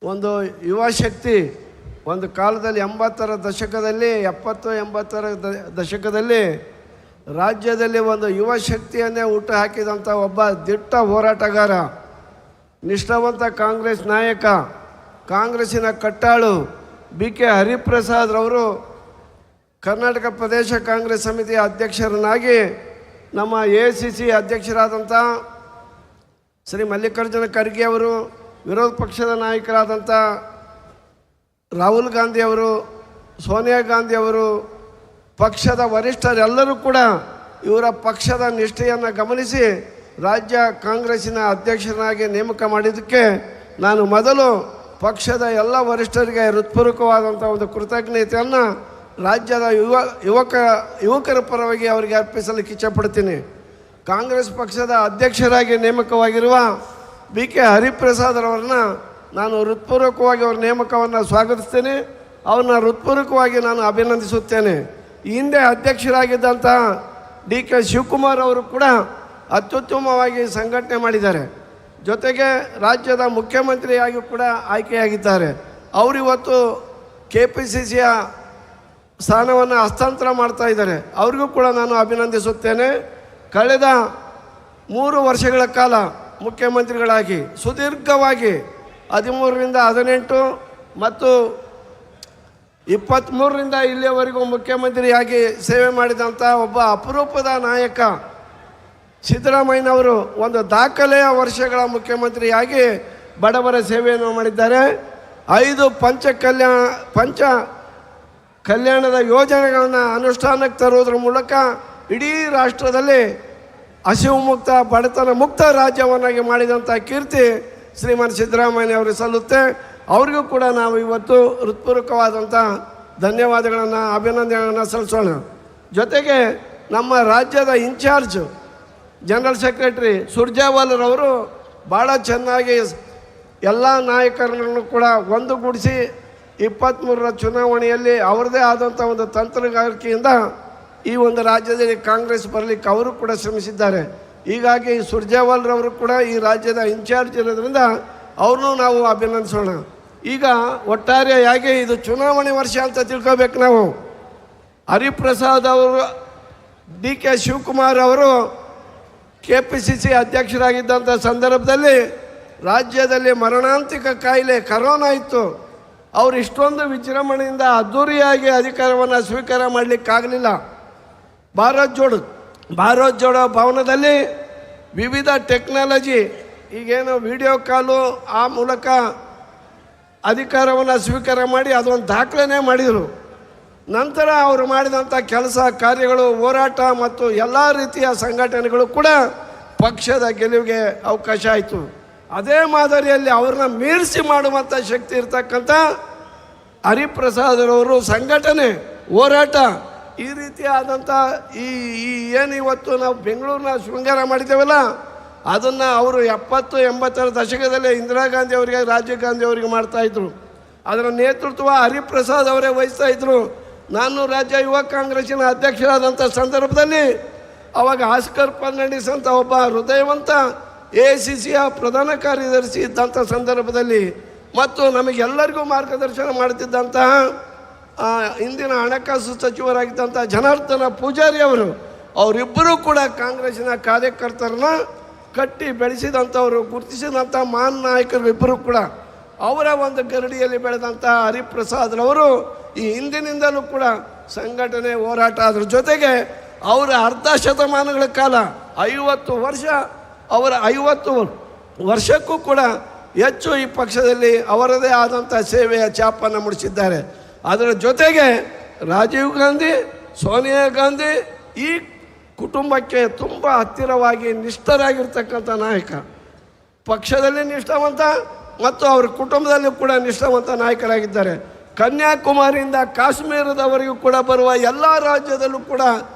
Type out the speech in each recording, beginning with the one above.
ಒಂದು ಯುವ ಶಕ್ತಿ ಒಂದು ಕಾಲದಲ್ಲಿ 80ರ ದಶಕದಲ್ಲಿ 70-80ರ ದಶಕದಲ್ಲಿ ರಾಜ್ಯದಲ್ಲಿ ಒಂದು ಯುವ ಶಕ್ತಿಯನ್ನೇ ಹುಟ್ಟು ಹಾಕಿದಂಥ ಒಬ್ಬ ದಿಟ್ಟ ಹೋರಾಟಗಾರ, ನಿಷ್ಠಾವಂತ ಕಾಂಗ್ರೆಸ್ ನಾಯಕ, ಕಾಂಗ್ರೆಸ್ಸಿನ ಕಟ್ಟಾಳು BK ಹರಿಪ್ರಸಾದ್ ರವರು ಕರ್ನಾಟಕ ಪ್ರದೇಶ ಕಾಂಗ್ರೆಸ್ ಸಮಿತಿಯ ಅಧ್ಯಕ್ಷರನ್ನಾಗಿ ನಮ್ಮ ACC ಅಧ್ಯಕ್ಷರಾದಂಥ ಶ್ರೀ ಮಲ್ಲಿಕಾರ್ಜುನ ಖರ್ಗೆ ಅವರು, ವಿರೋಧ ಪಕ್ಷದ ನಾಯಕರಾದಂಥ ರಾಹುಲ್ ಗಾಂಧಿ ಅವರು, ಸೋನಿಯಾ ಗಾಂಧಿ ಅವರು, ಪಕ್ಷದ ವರಿಷ್ಠರೆಲ್ಲರೂ ಕೂಡ ಇವರ ಪಕ್ಷದ ನಿಷ್ಠೆಯನ್ನು ಗಮನಿಸಿ ರಾಜ್ಯ ಕಾಂಗ್ರೆಸ್ಸಿನ ಅಧ್ಯಕ್ಷರನ್ನಾಗಿ ನೇಮಕ ಮಾಡಿದ್ದಕ್ಕೆ ನಾನು ಮೊದಲು ಪಕ್ಷದ ಎಲ್ಲ ವರಿಷ್ಠರಿಗೆ ಹೃತ್ಪೂರ್ವಕವಾದಂಥ ಒಂದು ಕೃತಜ್ಞತೆಯನ್ನು ರಾಜ್ಯದ ಯುವಕರ ಪರವಾಗಿ ಅವರಿಗೆ ಅರ್ಪಿಸಲಿಕ್ಕೆ ಇಚ್ಛಪಡ್ತೀನಿ. ಕಾಂಗ್ರೆಸ್ ಪಕ್ಷದ ಅಧ್ಯಕ್ಷರಾಗಿ ನೇಮಕವಾಗಿರುವ BK ಹರಿಪ್ರಸಾದ್ ಅವರನ್ನ ನಾನು ಹೃತ್ಪೂರ್ವಕವಾಗಿ ಅವರ ನೇಮಕವನ್ನು ಸ್ವಾಗತಿಸ್ತೇನೆ. ಅವ್ರನ್ನ ಹೃತ್ಪೂರ್ವಕವಾಗಿ ನಾನು ಅಭಿನಂದಿಸುತ್ತೇನೆ. ಈ ಹಿಂದೆ ಅಧ್ಯಕ್ಷರಾಗಿದ್ದಂಥ DK ಶಿವಕುಮಾರ್ ಅವರು ಕೂಡ ಅತ್ಯುತ್ತಮವಾಗಿ ಸಂಘಟನೆ ಮಾಡಿದ್ದಾರೆ. ಜೊತೆಗೆ ರಾಜ್ಯದ ಮುಖ್ಯಮಂತ್ರಿಯಾಗಿ ಕೂಡ ಆಯ್ಕೆಯಾಗಿದ್ದಾರೆ. ಅವರಿವತ್ತು KPCCಯ ಸ್ಥಾನವನ್ನು ಹಸ್ತಾಂತರ ಮಾಡ್ತಾ ಇದ್ದಾರೆ. ಅವ್ರಿಗೂ ಕೂಡ ನಾನು ಅಭಿನಂದಿಸುತ್ತೇನೆ. ಕಳೆದ 3 ವರ್ಷಗಳ ಕಾಲ ಮುಖ್ಯಮಂತ್ರಿಗಳಾಗಿ ಸುದೀರ್ಘವಾಗಿ 13ರಿಂದ 18 ಮತ್ತು 23ರಿಂದ ಇಲ್ಲಿಯವರೆಗೂ ಮುಖ್ಯಮಂತ್ರಿಯಾಗಿ ಸೇವೆ ಮಾಡಿದಂಥ ಒಬ್ಬ ಅಪರೂಪದ ನಾಯಕ ಸಿದ್ದರಾಮಯ್ಯನವರು ಒಂದು ದಾಖಲೆಯ ವರ್ಷಗಳ ಮುಖ್ಯಮಂತ್ರಿಯಾಗಿ ಬಡವರ ಸೇವೆಯನ್ನು ಮಾಡಿದ್ದಾರೆ. 5 ಪಂಚ ಕಲ್ಯಾಣದ ಯೋಜನೆಗಳನ್ನು ಅನುಷ್ಠಾನಕ್ಕೆ ತರುವುದರ ಮೂಲಕ ಇಡೀ ರಾಷ್ಟ್ರದಲ್ಲಿ ಹಸಿವು ಮುಕ್ತ, ಬಡತನ ಮುಕ್ತ ರಾಜ್ಯವನ್ನಾಗಿ ಮಾಡಿದಂಥ ಕೀರ್ತಿ ಶ್ರೀಮಾನ್ ಸಿದ್ದರಾಮಯ್ಯ ಅವರಿಗೆ ಸಲ್ಲುತ್ತೆ. ಅವ್ರಿಗೂ ಕೂಡ ನಾವು ಇವತ್ತು ಹೃತ್ಪೂರ್ವಕವಾದಂಥ ಧನ್ಯವಾದಗಳನ್ನು, ಅಭಿನಂದನೆಗಳನ್ನು ಸಲ್ಲಿಸೋಣ. ಜೊತೆಗೆ ನಮ್ಮ ರಾಜ್ಯದ ಇನ್ಚಾರ್ಜ್ ಜನರಲ್ ಸೆಕ್ರೆಟರಿ ಸುರ್ಜೇವಾಲಾರವರು ಭಾಳ ಚೆನ್ನಾಗಿ ಎಲ್ಲ ನಾಯಕರನ್ನು ಕೂಡ ಒಂದುಗೂಡಿಸಿ 23ರ ಚುನಾವಣೆಯಲ್ಲಿ ಅವರದೇ ಆದಂಥ ಒಂದು ತಂತ್ರಗಾರಿಕೆಯಿಂದ ಈ ಒಂದು ರಾಜ್ಯದಲ್ಲಿ ಕಾಂಗ್ರೆಸ್ ಬರಲಿಕ್ಕೆ ಅವರು ಕೂಡ ಶ್ರಮಿಸಿದ್ದಾರೆ. ಹೀಗಾಗಿ ಸುರ್ಜೇವಾಲಾರವರು ಕೂಡ ಈ ರಾಜ್ಯದ ಇನ್ಚಾರ್ಜ್ ಇರೋದ್ರಿಂದ ಅವ್ರನ್ನೂ ನಾವು ಅಭಿನಂದಿಸೋಣ. ಈಗ ಒಟ್ಟಾರೆಯಾಗಿ ಇದು ಚುನಾವಣೆ ವರ್ಷ ಅಂತ ತಿಳ್ಕೋಬೇಕು ನಾವು. ಹರಿಪ್ರಸಾದ್ ಅವರು, DK ಶಿವಕುಮಾರ್ ಅವರು KPCC ಅಧ್ಯಕ್ಷರಾಗಿದ್ದಂಥ ಸಂದರ್ಭದಲ್ಲಿ ರಾಜ್ಯದಲ್ಲಿ ಮರಣಾಂತಿಕ ಕಾಯಿಲೆ ಕರೋನಾ ಇತ್ತು. ಅವರು ಇಷ್ಟೊಂದು ವಿಜೃಂಭಣೆಯಿಂದ ಅದ್ಧೂರಿಯಾಗಿ ಅಧಿಕಾರವನ್ನು ಸ್ವೀಕಾರ ಮಾಡಲಿಕ್ಕಾಗಲಿಲ್ಲ. ಭಾರತ್ ಜೋಡೋ ಭವನದಲ್ಲಿ ವಿವಿಧ ಟೆಕ್ನಾಲಜಿ, ಈಗೇನು ವಿಡಿಯೋ ಕಾಲು, ಆ ಮೂಲಕ ಅಧಿಕಾರವನ್ನು ಸ್ವೀಕಾರ ಮಾಡಿ ಅದೊಂದು ದಾಖಲೆನೇ ಮಾಡಿದರು. ನಂತರ ಅವರು ಮಾಡಿದಂಥ ಕೆಲಸ ಕಾರ್ಯಗಳು, ಹೋರಾಟ ಮತ್ತು ಎಲ್ಲ ರೀತಿಯ ಸಂಘಟನೆಗಳು ಕೂಡ ಪಕ್ಷದ ಗೆಲುವಿಗೆ ಅವಕಾಶ ಆಯಿತು. ಅದೇ ಮಾದರಿಯಲ್ಲಿ ಅವ್ರನ್ನ ಮೀರಿಸಿ ಮಾಡುವಂಥ ಶಕ್ತಿ ಇರ್ತಕ್ಕಂಥ ಹರಿಪ್ರಸಾದರವರು ಸಂಘಟನೆ, ಹೋರಾಟ, ಈ ರೀತಿಯಾದಂಥ ಈ ಏನು ಇವತ್ತು ನಾವು ಬೆಂಗಳೂರಿನ ಶೃಂಗಾರ ಮಾಡಿದ್ದೇವಲ್ಲ, ಅದನ್ನು ಅವರು 70-80ರ ದಶಕದಲ್ಲೇ ಇಂದಿರಾ ಗಾಂಧಿ ಅವರಿಗೆ, ರಾಜೀವ್ ಗಾಂಧಿ ಅವರಿಗೆ ಮಾಡ್ತಾಯಿದ್ರು. ಅದರ ನೇತೃತ್ವ ಹರಿಪ್ರಸಾದ್ ಅವರೇ ವಹಿಸ್ತಾಯಿದ್ರು. ನಾನು ರಾಜ್ಯ ಯುವ ಕಾಂಗ್ರೆಸ್ಸಿನ ಅಧ್ಯಕ್ಷರಾದಂಥ ಸಂದರ್ಭದಲ್ಲಿ ಅವಾಗ ಆಸ್ಕರ್ ಫರ್ನಾಂಡಿಸ್ ಅಂತ ಒಬ್ಬ ಹೃದಯವಂತ ACCಯ ಪ್ರಧಾನ ಕಾರ್ಯದರ್ಶಿ ಇದ್ದಂಥ ಸಂದರ್ಭದಲ್ಲಿ ಮತ್ತು ನಮಗೆಲ್ಲರಿಗೂ ಮಾರ್ಗದರ್ಶನ ಮಾಡುತ್ತಿದ್ದಂತಹ ಇಂದಿನ ಹಣಕಾಸು ಸಚಿವರಾಗಿದ್ದಂಥ ಜನಾರ್ದನ ಪೂಜಾರಿ ಅವರಿಬ್ಬರೂ ಕೂಡ ಕಾಂಗ್ರೆಸ್ಸಿನ ಕಾರ್ಯಕರ್ತರನ್ನ ಕಟ್ಟಿ ಬೆಳೆಸಿದಂಥವರು, ಗುರುತಿಸಿದಂಥ ಮಹಾನ್ ನಾಯಕರು ಇಬ್ಬರು ಕೂಡ ಅವರ ಒಂದು ಗರಡಿಯಲ್ಲಿ ಬೆಳೆದಂಥ ಹರಿಪ್ರಸಾದ್ರವರು ಈ ಹಿಂದಿನಿಂದಲೂ ಕೂಡ ಸಂಘಟನೆ, ಹೋರಾಟ, ಅದ್ರ ಜೊತೆಗೆ ಅವರ ಅರ್ಧ ಶತಮಾನಗಳ ಕಾಲ 50 ವರ್ಷ, ಅವರ 50 ವರ್ಷಕ್ಕೂ ಕೂಡ ಹೆಚ್ಚು ಈ ಪಕ್ಷದಲ್ಲಿ ಅವರದೇ ಆದಂಥ ಸೇವೆಯ ಛಾಪನ್ನು ಮೂಡಿಸಿದ್ದಾರೆ. ಅದರ ಜೊತೆಗೆ ರಾಜೀವ್ ಗಾಂಧಿ, ಸೋನಿಯಾ ಗಾಂಧಿ ಈ ಕುಟುಂಬಕ್ಕೆ ತುಂಬ ಹತ್ತಿರವಾಗಿ ನಿಷ್ಠರಾಗಿರ್ತಕ್ಕಂಥ ನಾಯಕ, ಪಕ್ಷದಲ್ಲಿ ನಿಷ್ಠಾವಂತ ಮತ್ತು ಅವರ ಕುಟುಂಬದಲ್ಲೂ ಕೂಡ ನಿಷ್ಠಾವಂತ ನಾಯಕರಾಗಿದ್ದಾರೆ. ಕನ್ಯಾಕುಮಾರಿಯಿಂದ ಕಾಶ್ಮೀರದವರೆಗೂ ಕೂಡ ಬರುವ ಎಲ್ಲ ರಾಜ್ಯದಲ್ಲೂ ಕೂಡ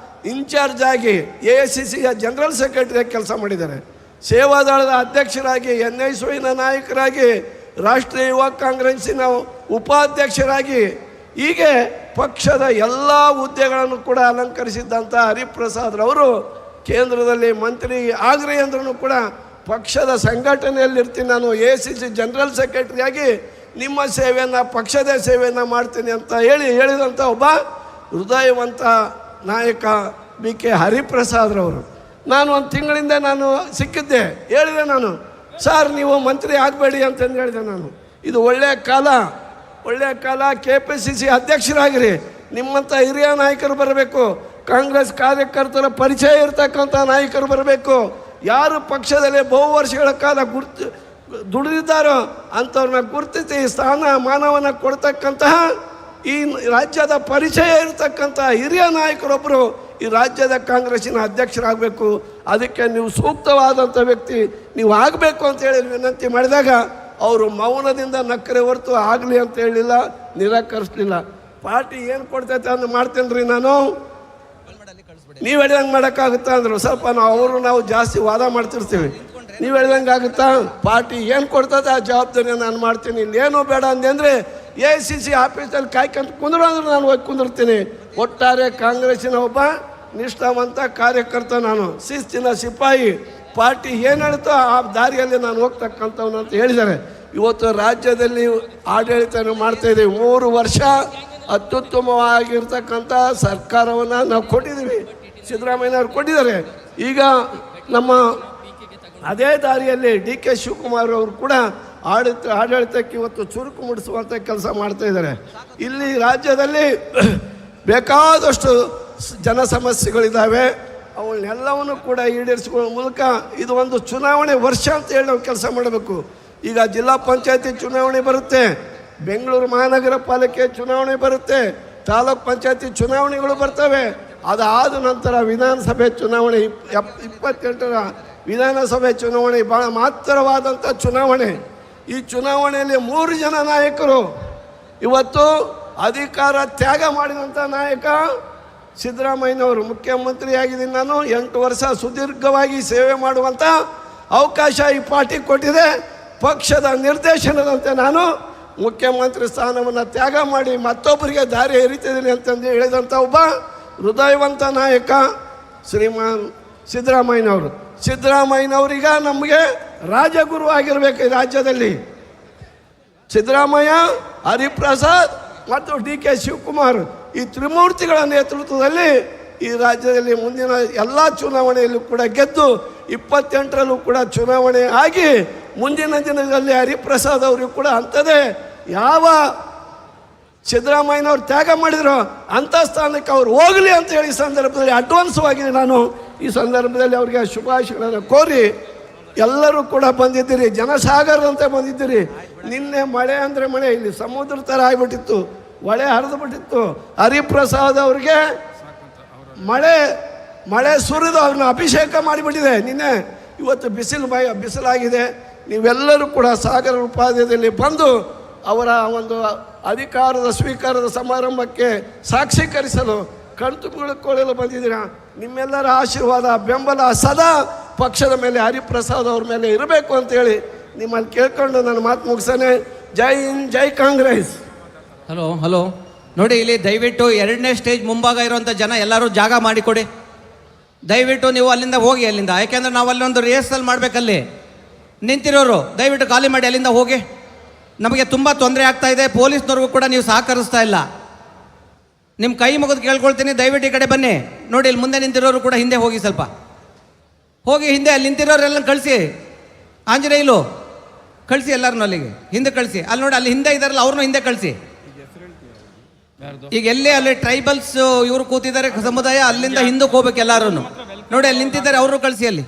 ಇನ್ಚಾರ್ಜ್ ಆಗಿ ACCಯ ಜನರಲ್ ಸೆಕ್ರೆಟರಿಯಾಗಿ ಕೆಲಸ ಮಾಡಿದ್ದಾರೆ. ಸೇವಾದಳದ ಅಧ್ಯಕ್ಷರಾಗಿ, NSYನ ನಾಯಕರಾಗಿ, ರಾಷ್ಟ್ರೀಯ ಯುವ ಕಾಂಗ್ರೆಸ್ಸಿನ ಉಪಾಧ್ಯಕ್ಷರಾಗಿ, ಹೀಗೆ ಪಕ್ಷದ ಎಲ್ಲ ಹುದ್ದೆಗಳನ್ನು ಕೂಡ ಅಲಂಕರಿಸಿದ್ದಂಥ ಹರಿಪ್ರಸಾದ್ರವರು ಕೇಂದ್ರದಲ್ಲಿ ಮಂತ್ರಿ ಆಗ್ರಿ ಅಂದ್ರೂ ಕೂಡ ಪಕ್ಷದ ಸಂಘಟನೆಯಲ್ಲಿರ್ತೀನಿ. ನಾನು ACC ಜನರಲ್ ಸೆಕ್ರೆಟರಿಯಾಗಿ ನಿಮ್ಮ ಸೇವೆಯನ್ನು ಪಕ್ಷದ ಸೇವೆಯನ್ನು ಮಾಡ್ತೀನಿ ಅಂತ ಹೇಳಿದಂಥ ಒಬ್ಬ ಹೃದಯವಂತ ನಾಯಕ ಬಿ ಕೆ ಹರಿಪ್ರಸಾದ್ರವರು. ನಾನು ಒಂದು ತಿಂಗಳಿಂದ ನಾನು ಸಿಕ್ಕಿದ್ದೆ, ಹೇಳಿದೆ ನಾನು, ಸರ್ ನೀವು ಮಂತ್ರಿ ಆಗಬೇಡಿ ಅಂತಂದು ಹೇಳಿದೆ ನಾನು. ಇದು ಒಳ್ಳೆಯ ಕಾಲ, KPCC ಅಧ್ಯಕ್ಷರಾಗಿರಿ, ನಿಮ್ಮಂಥ ಹಿರಿಯ ನಾಯಕರು ಬರಬೇಕು, ಕಾಂಗ್ರೆಸ್ ಕಾರ್ಯಕರ್ತರ ಪರಿಚಯ ಇರ್ತಕ್ಕಂಥ ನಾಯಕರು ಬರಬೇಕು, ಯಾರು ಪಕ್ಷದಲ್ಲಿ ಬಹು ವರ್ಷಗಳ ಕಾಲ ದುಡಿದಿದ್ದಾರೋ ಅಂಥವ್ರನ್ನ ಗುರುತಿಸಿ ಸ್ಥಾನಮಾನವನ್ನು ಕೊಡ್ತಕ್ಕಂತಹ ಈ ರಾಜ್ಯದ ಪರಿಚಯ ಇರತಕ್ಕಂಥ ಹಿರಿಯ ನಾಯಕರೊಬ್ಬರು ಈ ರಾಜ್ಯದ ಕಾಂಗ್ರೆಸ್ಸಿನ ಅಧ್ಯಕ್ಷರಾಗಬೇಕು. ಅದಕ್ಕೆ ನೀವು ಸೂಕ್ತವಾದಂಥ ವ್ಯಕ್ತಿ ನೀವು ಆಗಬೇಕು ಅಂತೇಳಿ ವಿನಂತಿ ಮಾಡಿದಾಗ ಅವರು ಮೌನದಿಂದ ನಕ್ಕರೆ ಹೊರತು ಆಗಲಿ ಅಂತ ಹೇಳಿಲ್ಲ, ನಿರಾಕರಿಸಲಿಲ್ಲ. ಪಾರ್ಟಿ ಏನು ಕೊಡ್ತೈತೆ ಅಂತ ಮಾಡ್ತೇನೆ ರೀ ನಾನು, ನೀವು ಹೇಳಿದಂಗೆ ಮಾಡೋಕ್ಕಾಗುತ್ತಾ ಅಂದರು. ಸ್ವಲ್ಪ ನಾವು ಜಾಸ್ತಿ ವಾದ ಮಾಡ್ತಿರ್ತೀವಿ, ನೀವು ಹೇಳ್ದಂಗೆ ಆಗುತ್ತಾ? ಪಾರ್ಟಿ ಏನು ಕೊಡ್ತದೆ ಆ ಜವಾಬ್ದಾರಿ ನಾನು ಮಾಡ್ತೀನಿ. ಇಲ್ಲೇನೂ ಬೇಡ ಅಂದೆ AICC ಆಫೀಸಲ್ಲಿ ಕಾಯ್ಕೊಂತ ಕುಂದ್ರು ಅಂದ್ರೆ ನಾನು ಹೋಗಿ ಕುಂದಿರ್ತೀನಿ. ಒಟ್ಟಾರೆ ಕಾಂಗ್ರೆಸ್ಸಿನ ಒಬ್ಬ ನಿಷ್ಠಾವಂತ ಕಾರ್ಯಕರ್ತ, ನಾನು ಶಿಸ್ತಿನ ಸಿಪಾಯಿ. ಪಾರ್ಟಿ ಏನು ಹೇಳ್ತೋ ಆ ದಾರಿಯಲ್ಲಿ ನಾನು ಹೋಗ್ತಕ್ಕಂಥವನು ಅಂತ ಹೇಳಿದ್ದಾರೆ. ಇವತ್ತು ರಾಜ್ಯದಲ್ಲಿ ಆಡಳಿತ ಮಾಡ್ತಾ ಇದ್ದೀವಿ. 3 ವರ್ಷ ಅತ್ಯುತ್ತಮವಾಗಿರ್ತಕ್ಕಂಥ ಸರ್ಕಾರವನ್ನು ನಾವು ಕೊಟ್ಟಿದ್ದೀವಿ, ಸಿದ್ದರಾಮಯ್ಯನವ್ರು ಕೊಟ್ಟಿದ್ದಾರೆ. ಈಗ ನಮ್ಮ ಅದೇ ದಾರಿಯಲ್ಲಿ DK ಶಿವಕುಮಾರ್ ಅವರು ಕೂಡ ಆಡಳಿತಕ್ಕೆ ಇವತ್ತು ಚುರುಕು ಮೂಡಿಸುವಂಥ ಕೆಲಸ ಮಾಡ್ತಾ ಇದ್ದಾರೆ. ಇಲ್ಲಿ ರಾಜ್ಯದಲ್ಲಿ ಬೇಕಾದಷ್ಟು ಜನ ಸಮಸ್ಯೆಗಳಿದ್ದಾವೆ, ಅವನ್ನೆಲ್ಲವನ್ನು ಕೂಡ ಈಡೇರಿಸಿಕೊಳ್ಳೋ ಮೂಲಕ ಇದು ಒಂದು ಚುನಾವಣೆ ವರ್ಷ ಅಂತ ಹೇಳಿ ನಾವು ಕೆಲಸ ಮಾಡಬೇಕು. ಈಗ ಜಿಲ್ಲಾ ಪಂಚಾಯತಿ ಚುನಾವಣೆ ಬರುತ್ತೆ, ಬೆಂಗಳೂರು ಮಹಾನಗರ ಪಾಲಿಕೆ ಚುನಾವಣೆ ಬರುತ್ತೆ, ತಾಲೂಕ್ ಪಂಚಾಯತಿ ಚುನಾವಣೆಗಳು ಬರ್ತವೆ. ಅದಾದ ನಂತರ ವಿಧಾನಸಭೆ ಚುನಾವಣೆ 28ರ ವಿಧಾನಸಭೆ ಚುನಾವಣೆ ಭಾಳ ಮಹತ್ತರವಾದಂಥ ಚುನಾವಣೆ. ಈ ಚುನಾವಣೆಯಲ್ಲಿ 3 ಜನ ನಾಯಕರು ಇವತ್ತು ಅಧಿಕಾರ ತ್ಯಾಗ ಮಾಡಿದಂಥ ನಾಯಕ ಸಿದ್ದರಾಮಯ್ಯನವರು. ಮುಖ್ಯಮಂತ್ರಿಯಾಗಿದ್ದೀನಿ ನಾನು, 8 ವರ್ಷ ಸುದೀರ್ಘವಾಗಿ ಸೇವೆ ಮಾಡುವಂಥ ಅವಕಾಶ ಈ ಪಾರ್ಟಿ ಕೊಟ್ಟಿದೆ. ಪಕ್ಷದ ನಿರ್ದೇಶನದಂತೆ ನಾನು ಮುಖ್ಯಮಂತ್ರಿ ಸ್ಥಾನವನ್ನು ತ್ಯಾಗ ಮಾಡಿ ಮತ್ತೊಬ್ಬರಿಗೆ ದಾರಿ ಎರಿತಿದ್ದೀನಿ ಅಂತಂದು ಹೇಳಿದಂಥ ಒಬ್ಬ ಹೃದಯವಂತ ನಾಯಕ ಶ್ರೀಮಾನ್ ಸಿದ್ದರಾಮಯ್ಯನವರು. ಸಿದ್ದರಾಮಯ್ಯನವರೀಗ ನಮಗೆ ರಾಜಗುರು ಆಗಿರಬೇಕು ಈ ರಾಜ್ಯದಲ್ಲಿ. ಸಿದ್ದರಾಮಯ್ಯ, ಹರಿಪ್ರಸಾದ್ ಮತ್ತು DK ಶಿವಕುಮಾರ್ ಈ ತ್ರಿಮೂರ್ತಿಗಳ ನೇತೃತ್ವದಲ್ಲಿ ಈ ರಾಜ್ಯದಲ್ಲಿ ಮುಂದಿನ ಎಲ್ಲ ಚುನಾವಣೆಯಲ್ಲೂ ಕೂಡ ಗೆದ್ದು 28ರಲ್ಲೂ ಕೂಡ ಚುನಾವಣೆ ಆಗಿ ಮುಂದಿನ ದಿನದಲ್ಲಿ ಹರಿಪ್ರಸಾದ್ ಅವರಿಗೂ ಕೂಡ ಅಂಥದ್ದೇ ಯಾವ ಸಿದ್ದರಾಮಯ್ಯನವ್ರು ತ್ಯಾಗ ಮಾಡಿದ್ರು ಅಂಥ ಸ್ಥಾನಕ್ಕೆ ಅವ್ರು ಹೋಗಲಿ ಅಂತ ಹೇಳಿ ಈ ಸಂದರ್ಭದಲ್ಲಿ ಅಡ್ವಾನ್ಸ್ವಾಗಿ ನಾನು ಈ ಸಂದರ್ಭದಲ್ಲಿ ಅವರಿಗೆ ಶುಭಾಶಯಗಳನ್ನು ಕೋರಿ, ಎಲ್ಲರೂ ಕೂಡ ಬಂದಿದ್ದೀರಿ, ಜನಸಾಗರದಂತೆ ಬಂದಿದ್ದೀರಿ. ನಿನ್ನೆ ಮಳೆ ಅಂದರೆ ಮಳೆ ಇಲ್ಲಿ ಸಮುದ್ರ ಥರ ಆಗಿಬಿಟ್ಟಿತ್ತು, ಹೊಳೆ ಹರಿದು ಬಿಟ್ಟಿತ್ತು. ಹರಿಪ್ರಸಾದ್ ಅವ್ರಿಗೆ ಮಳೆ ಸುರಿದು ಅವ್ರನ್ನ ಅಭಿಷೇಕ ಮಾಡಿಬಿಟ್ಟಿದೆ ನಿನ್ನೆ. ಇವತ್ತು ಬಿಸಿಲಾಗಿದೆ. ನೀವೆಲ್ಲರೂ ಕೂಡ ಸಾಗರ ಉಪಾಧ್ಯದಲ್ಲಿ ಬಂದು ಅವರ ಒಂದು ಅಧಿಕಾರದ ಸ್ವೀಕಾರದ ಸಮಾರಂಭಕ್ಕೆ ಸಾಕ್ಷೀಕರಿಸಲು ಕಣ್ತುಕೊಳ್ಳಲು ಬಂದಿದ್ದೀರಾ. ನಿಮ್ಮೆಲ್ಲರ ಆಶೀರ್ವಾದ, ಬೆಂಬಲ ಸದಾ ಪಕ್ಷದ ಮೇಲೆ, ಹರಿಪ್ರಸಾದ್ ಅವ್ರ ಮೇಲೆ ಇರಬೇಕು ಅಂತೇಳಿ ನಿಮ್ಮಲ್ಲಿ ಕೇಳ್ಕೊಂಡು ನನ್ನ ಮಾತು ಮುಗಿಸೇನೆ. ಜೈ ಹಿಂದ್, ಜೈ ಕಾಂಗ್ರೆಸ್. ಹಲೋ ನೋಡಿ, ಇಲ್ಲಿ ದಯವಿಟ್ಟು 2ನೇ ಸ್ಟೇಜ್ ಮುಂಭಾಗ ಇರುವಂಥ ಜನ ಎಲ್ಲರೂ ಜಾಗ ಮಾಡಿಕೊಡಿ. ದಯವಿಟ್ಟು ನೀವು ಅಲ್ಲಿಂದ ಹೋಗಿ, ಅಲ್ಲಿಂದ, ಯಾಕೆಂದ್ರೆ ನಾವು ಅಲ್ಲಿ ಒಂದು ರಿಹರ್ಸಲ್ ಮಾಡಬೇಕಲ್ಲಿ. ನಿಂತಿರೋರು ದಯವಿಟ್ಟು ಖಾಲಿ ಮಾಡಿ ಅಲ್ಲಿಂದ ಹೋಗಿ. ನಮಗೆ ತುಂಬ ತೊಂದರೆ ಆಗ್ತಾ ಇದೆ, ಪೊಲೀಸ್ನವ್ರಿಗೂ ಕೂಡ ನೀವು ಸಹಕರಿಸ್ತಾ ಇಲ್ಲ. ನಿಮ್ಮ ಕೈ ಮುಗಿದು ಕೇಳ್ಕೊಳ್ತೀನಿ, ದಯವಿಟ್ಟು ಈ ಕಡೆ ಬನ್ನಿ. ನೋಡಿ, ಇಲ್ಲಿ ಮುಂದೆ ನಿಂತಿರೋರು ಕೂಡ ಹಿಂದೆ ಹೋಗಿ, ಸ್ವಲ್ಪ ಹೋಗಿ ಹಿಂದೆ. ಅಲ್ಲಿ ನಿಂತಿರೋರೆಲ್ಲ ಕಳಿಸಿ, ಆಂಜನೇಯಲು ಕಳಿಸಿ, ಎಲ್ಲರನ್ನೂ ಅಲ್ಲಿಗೆ ಹಿಂದೆ ಕಳಿಸಿ. ಅಲ್ಲಿ ನೋಡಿ, ಅಲ್ಲಿ ಹಿಂದೆ ಇದ್ದಾರಲ್ಲ ಅವ್ರನ್ನೂ ಹಿಂದೆ ಕಳಿಸಿ. ಈಗ ಎಲ್ಲೇ ಅಲ್ಲಿ ಟ್ರೈಬಲ್ಸ್ ಇವರು ಕೂತಿದ್ದಾರೆ ಸಮುದಾಯ, ಅಲ್ಲಿಂದ ಹಿಂದಕ್ಕೆ ಹೋಗ್ಬೇಕು ಎಲ್ಲರೂ. ನೋಡಿ ಅಲ್ಲಿ ನಿಂತಿದ್ದಾರೆ, ಅವರು ಕಳಿಸಿ ಅಲ್ಲಿ.